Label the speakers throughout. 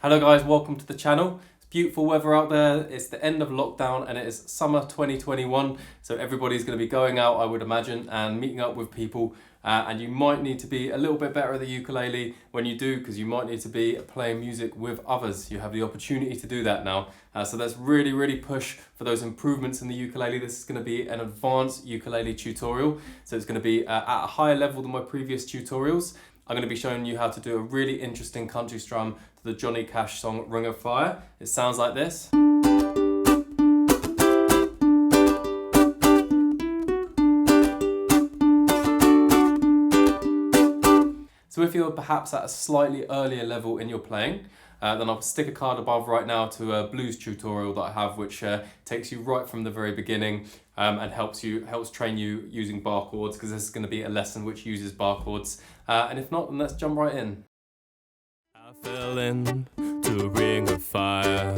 Speaker 1: Hello guys, welcome to the channel. It's beautiful weather out there. It's the end of lockdown and it is summer 2021. So everybody's going to be going out, I would imagine, and meeting up with people. And you might need to be a little bit better at the ukulele when you do, because you might need to be playing music with others. You have the opportunity to do that now. So let's really push for those improvements in the ukulele. This is going to be an advanced ukulele tutorial. So it's going to be at a higher level than my previous tutorials. I'm going to be showing you how to do a really interesting country strum to the Johnny Cash song Ring of Fire. It sounds like this. So if you're perhaps at a slightly earlier level in your playing, then I'll stick a card above right now to a blues tutorial that I have, which takes you right from the very beginning and helps train you using bar chords, because this is going to be a lesson which uses bar chords. And if not, then let's jump right in.
Speaker 2: I fell into a ring of fire.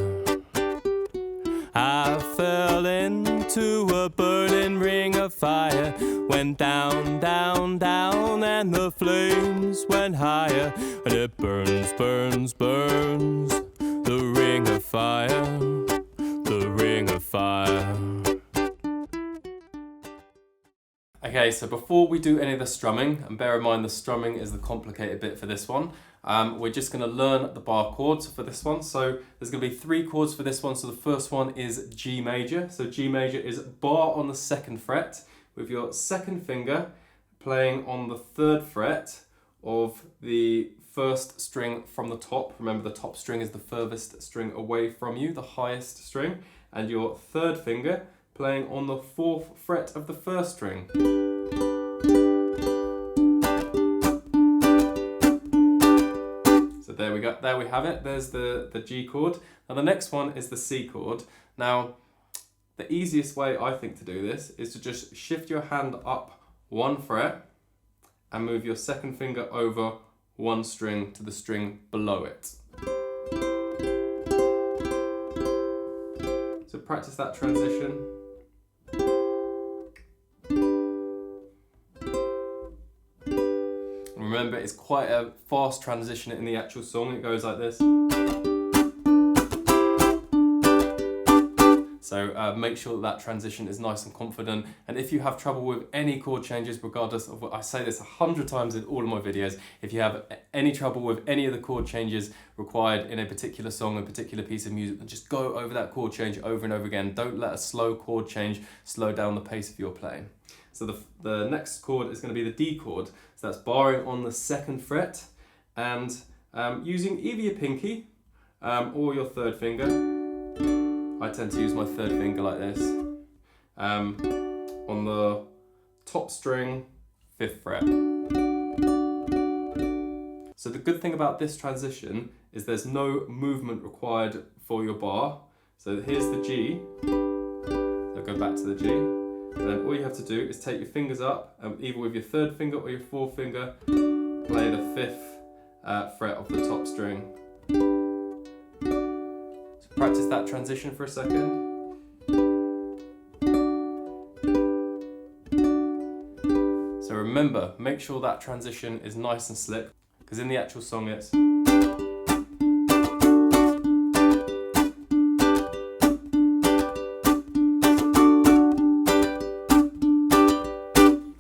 Speaker 2: I fell into a burning ring of fire. Went down, down, down, and the flames went higher. And it burns, burns, burns. The ring of fire, the ring of fire.
Speaker 1: Okay, so before we do any of the strumming, and bear in mind the strumming is the complicated bit for this one, we're just going to learn the bar chords for this one. So there's going to be 3 chords for this one. So the first one is G major. So G major is bar on the 2nd fret with your 2nd finger playing on the 3rd fret of the 1st string from the top. Remember, the top string is the furthest string away from you, the highest string, and your 3rd finger playing on the 4th fret of the 1st string. So there we go, there we have it, there's the G chord. Now the next one is the C chord. Now the easiest way I think to do this is to just shift your hand up 1 fret and move your 2nd finger over 1 string to the string below it. So practice that transition. Remember, it's quite a fast transition in the actual song. It goes like this. So make sure that transition is nice and confident. And if you have trouble with any chord changes, regardless of what I say this 100 times in all of my videos, if you have any trouble with any of the chord changes required in a particular song, a particular piece of music, then just go over that chord change over and over again. Don't let a slow chord change slow down the pace of your playing. So the next chord is going to be the D chord. So that's barring on the 2nd fret and using either your pinky or your 3rd finger. I tend to use my 3rd finger like this. On the top string, 5th fret. So the good thing about this transition is there's no movement required for your bar. So here's the G. So go back to the G. And then all you have to do is take your fingers up, and either with your 3rd finger or your 4th finger, play the 5th fret of the top string. So practice that transition for a second. So remember, make sure that transition is nice and slick, because in the actual song it's...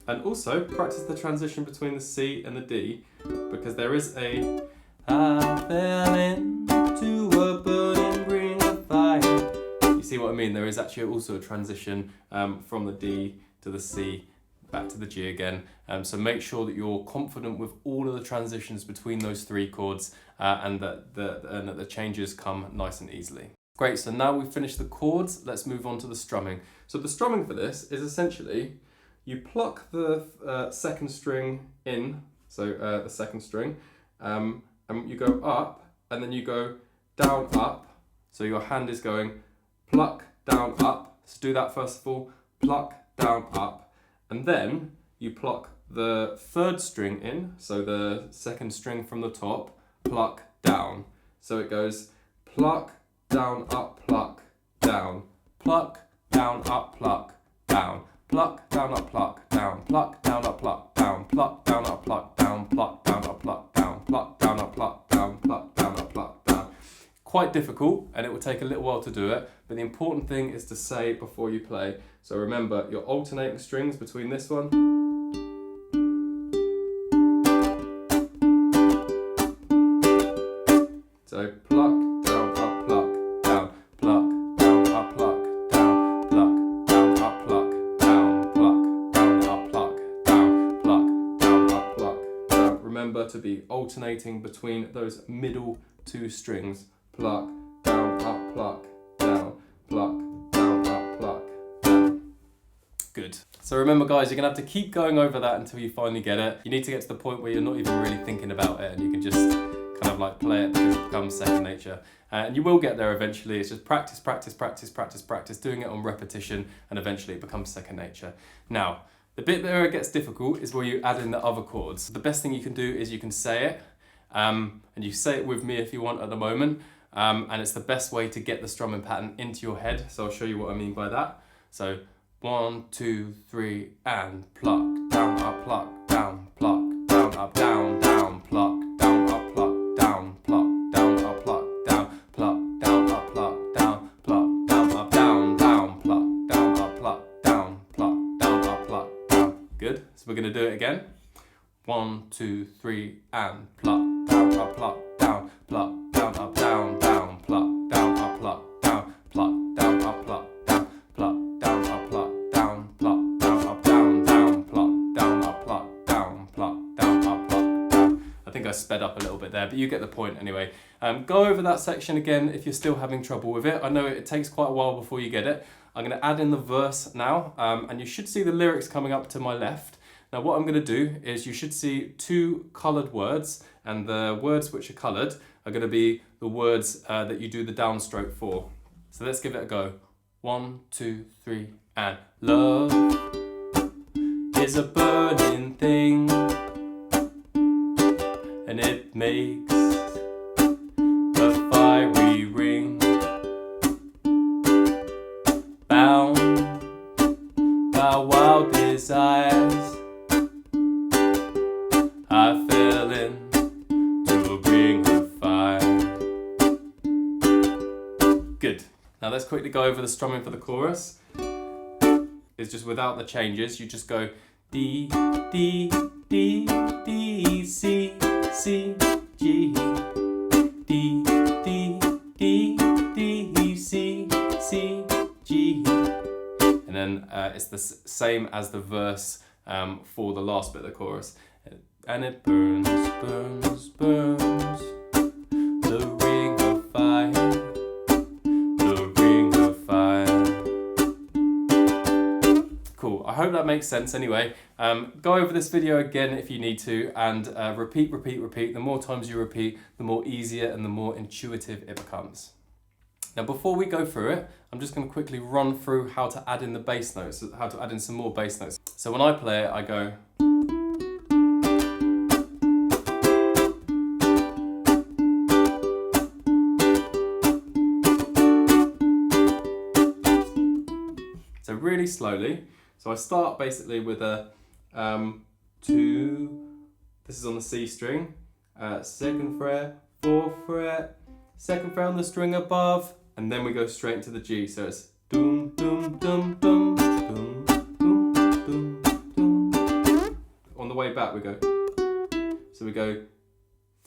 Speaker 1: And also practice the transition between the C and the D, because there is a I fell into a burning ring of fire. You see what I mean? There is actually also a transition from the D to the C back to the G again. So make sure that you're confident with all of the transitions between those 3 chords and that the changes come nice and easily. Great, so now we've finished the chords, let's move on to the strumming. So the strumming for this is essentially you pluck the 2nd string in, so the 2nd string, and you go up, and then you go down, up. So your hand is going pluck, down, up. So do that first of all, pluck, down, up. And then you pluck the 3rd string in, so the 2nd string from the top, pluck, down. So it goes pluck, down, up, pluck, down, pluck, down, up, pluck, down. Pluck, down, up, pluck, down, pluck, down, up, pluck, down, pluck, down, up, pluck, down, pluck, down, up, pluck, down, pluck, down, up, pluck, down, pluck, down, pluck, down, up, pluck, down. quite difficult and it will take a little while to do it, but the important thing is to say before you play. So remember, you're alternating strings between this one so pluck, down, up, pluck, down, pluck, down, up, pluck, down, pluck, down, up, pluck, down, pluck, down, up, pluck, down, pluck, down, up, pluck, down. Remember to be alternating between those middle two strings. Pluck, down, up, pluck, down, pluck, down, up, pluck, down. Good. So remember guys, you're gonna have to keep going over that until you finally get it. You need to get to the point where you're not even really thinking about it and you can just kind of like play it because it becomes second nature. And you will get there eventually. It's just practice, practice, practice, practice, practice, doing it on repetition, and eventually it becomes second nature. Now, the bit where it gets difficult is where you add in the other chords. The best thing you can do is you can say it, and you say it with me if you want at the moment, and it's the best way to get the strumming pattern into your head. So I'll show you what I mean by that. So 1, 2, 3, and pluck, down, up, pluck, down, pluck, down, up, down, down, pluck, down, up, pluck, down, pluck, down, up, pluck, down, pluck, down, up, pluck, down, pluck, down, up, down, down, pluck, down, up, pluck, down, pluck, down, up, pluck, down. Good. So we're gonna do it again. 1, 2, 3, and pluck, down, up, pluck, down, pluck, down, up, down, down, pluck, down, up, pluck, down, pluck, down, up, pluck, down, pluck, down, up, pluck, down, pluck, down, up, down, down, pluck, down, up, pluck, down, pluck, down, up, pluck, down. I think I sped up a little bit there, but you get the point anyway. Go over that section again if you're still having trouble with it. I know it takes quite a while before you get it. I'm going to add in the verse now, and you should see the lyrics coming up to my left. Now what I'm going to do is you should see 2 coloured words, and the words which are coloured are going to be the words that you do the downstroke for. So let's give it a go. 1, 2, 3, and love is a burning thing, and it makes a fiery ring, bound by wild desires. I fell into a ring of fire. Good. Now let's quickly go over the strumming for the chorus. It's just without the changes. You just go D, D, D, D, C, C, G, D, D, D, D, C, C, G. And then it's the same as the verse for the last bit of the chorus. And it burns, burns, burns, the ring of fire, the ring of fire. Cool, I hope that makes sense anyway. Go over this video again if you need to, and repeat, repeat, repeat. The more times you repeat, the more easier and the more intuitive it becomes. Now before we go through it, I'm just going to quickly run through how to add in the bass notes, how to add in some more bass notes. So when I play it, I go... So really slowly. So I start basically with a 2, this is on the C string, 2nd fret, 4th fret, 2nd fret on the string above, and then we go straight into the G. So it's doom, doom, doom, doom, doom, doom, doom, doom. On the way back we go. So we go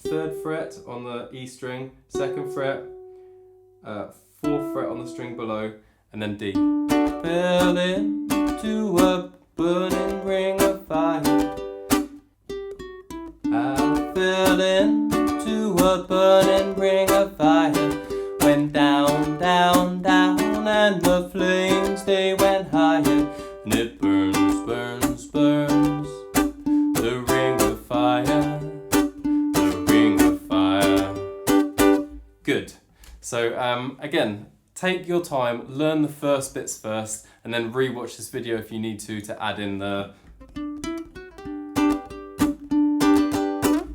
Speaker 1: 3rd fret on the E string, 2nd fret, 4th fret on the string below, and then D. Fell into a burning ring of fire. I fell into a burning ring of fire. Went down, down, down, and the flames they went higher. And it burns, burns, burns, the ring of fire, the ring of fire. Good. So again, take your time, learn the first bits first, and then re-watch this video if you need to add in the...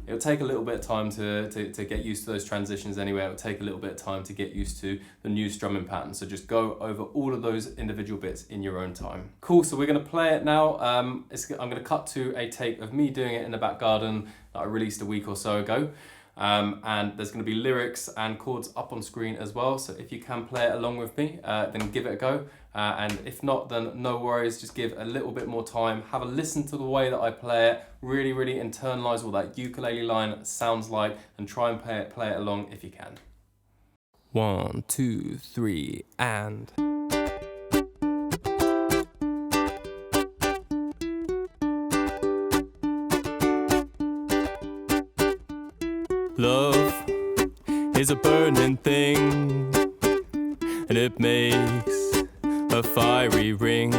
Speaker 1: It'll take a little bit of time to get used to those transitions anyway. It'll take a little bit of time to get used to the new strumming pattern. So just go over all of those individual bits in your own time. Cool, so we're gonna play it now. I'm gonna cut to a tape of me doing it in the back garden that I released a week or so ago. and there's going to be lyrics and chords up on screen as well. So if you can play it along with me, then give it a go. And if not, then no worries, just give a little bit more time, have a listen to the way that I play it, really internalize what that ukulele line sounds like, and try and play it along if you can.
Speaker 2: 1, 2, 3, and... Love is a burning thing, and it makes a fiery ring,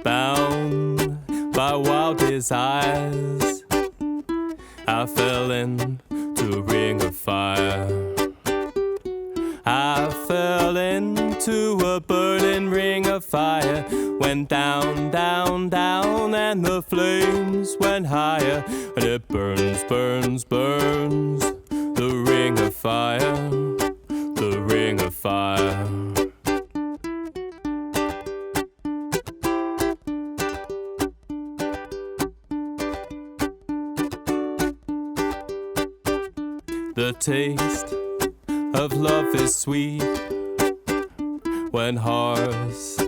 Speaker 2: bound by wild desires. I fell into a ring of fire. I fell into a burning ring of fire. Went down, down, down, and the flames went higher. And it burns, burns, burns. The ring of fire, the ring of fire. The taste of love is sweet when hearts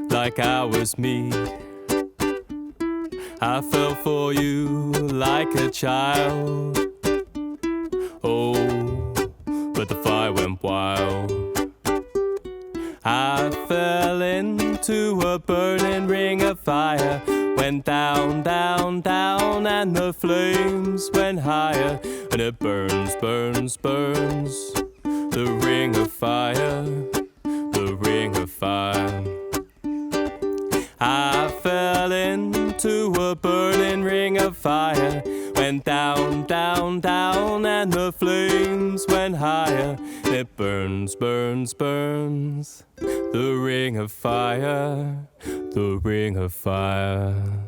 Speaker 2: like ours meet. I fell for you like a child. Oh, but the fire went wild. I fell into a burning ring of fire. Went down, down, down, and the flames went higher. And it burns, burns, burns. The ring of fire, the ring of fire. I fell into a burning ring of fire. Went down, down, down, and the flames went higher. It burns, burns, burns. The ring of fire, the ring of fire.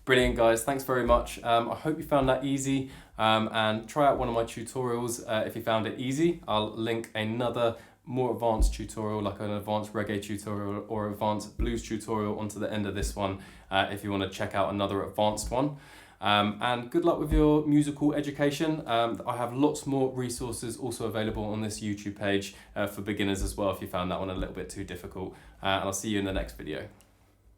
Speaker 1: Brilliant, guys, thanks very much. I hope you found that easy, and try out one of my tutorials if you found it easy. I'll link another more advanced tutorial, like an advanced reggae tutorial or advanced blues tutorial, onto the end of this one if you want to check out another advanced one. And good luck with your musical education. I have lots more resources also available on this YouTube page for beginners as well if you found that one a little bit too difficult. And I'll see you in the next video.